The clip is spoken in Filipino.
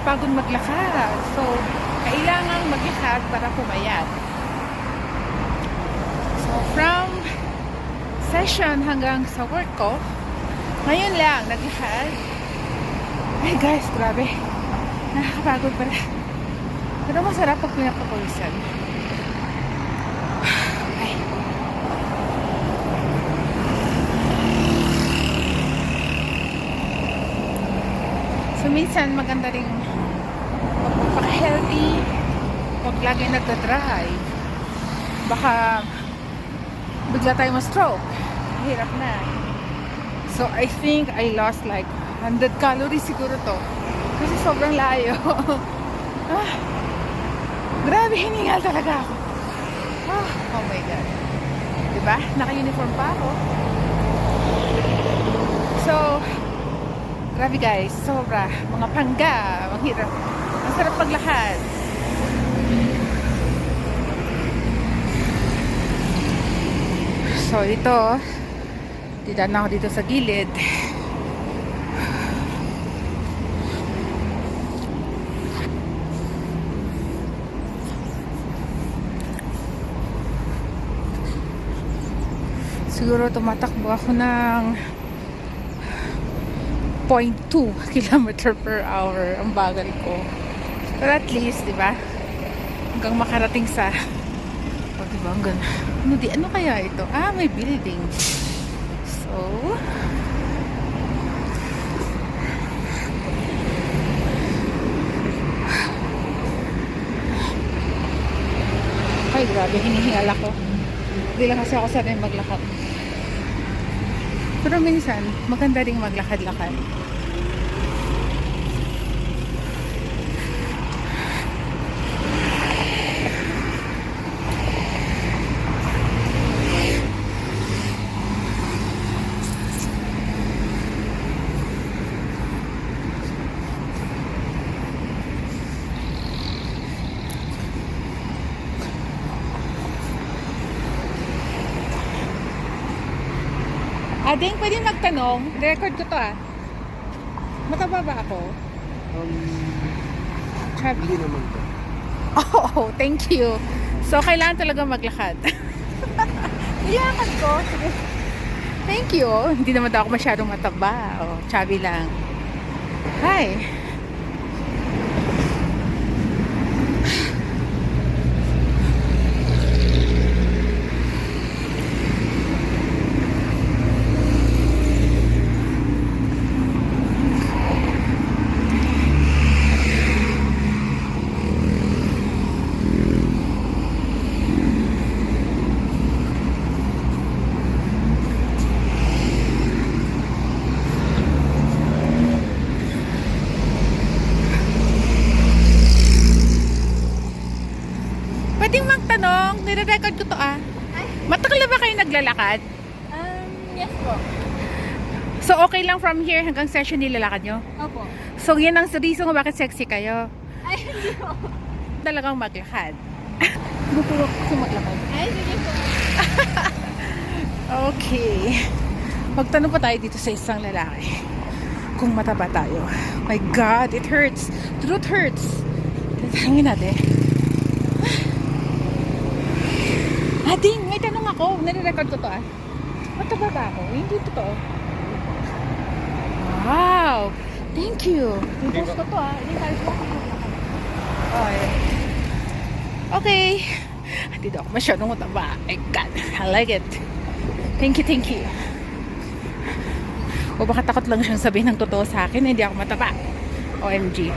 nakakapagod maglakad. So, kailangan maglakad para pumayat. So, from session hanggang sa work ko, ngayon lang naglakad. Ay guys, grabe. Nakakapagod pala. Pero masarap pag pinapapawisan. Ay. So minsan maganda ring magpapaka-healthy pag lagi nagda-drive. Baka bigla tayo ma-stroke. Hirap na. So I think I lost like 100 calories siguro to. Kasi sobrang layo. Grabe, hiningal talaga ako. Oh my God. Diba? Naka-uniform pa ako. So, grabe guys. Sobra. Mga pangga. Mahirap. Ang sarap paglakad. So, ito. Dito na ako dito sa gilid. Siguro tumatakbo ako ng 0.2 kilometer per hour. Ang bagal ko. Pero at least, di ba? Hanggang makarating sa di ba? Hanggang ano kaya ito? May building. So ay grabe, hinihingal ako. Hindi lang kasi ako sanay maglakad. Pero minsan, maganda ring maglakad-lakad. Ading, pwede magtanong? Record ko to Mataba ba ako? Chubby. Hindi naman to. Oh, thank you. So, kailangan talaga maglakad. Nilakad ko. Sige. Thank you. Hindi naman daw ako masyadong mataba. Chubby lang. Hi. Pwedeng magtanong, nire-record ko to Matagal na ba kayo naglalakad? Yes po. So okay lang from here hanggang session nilalakad nyo? Opo. So yan ang reason kung bakit sexy kayo. Ay, hindi po. Talagang maglakad. Bupuro ko maglakad. Ay, sige po. Okay. Magtanong pa tayo dito sa isang lalaki. Kung mataba tayo. My God, it hurts. Truth hurts. Tanungin natin. Ading, may tanong ako. Nare-record ko to Mataba ba ako? Hindi totoo. Wow! Thank you. Pinost ko to Ini-type ko. Okay. Hindi daw ako masyadong mataba. My God, I like it. Thank you, thank you. O baka takot lang siyang sabihin ng totoo sa akin na hindi ako mataba. OMG.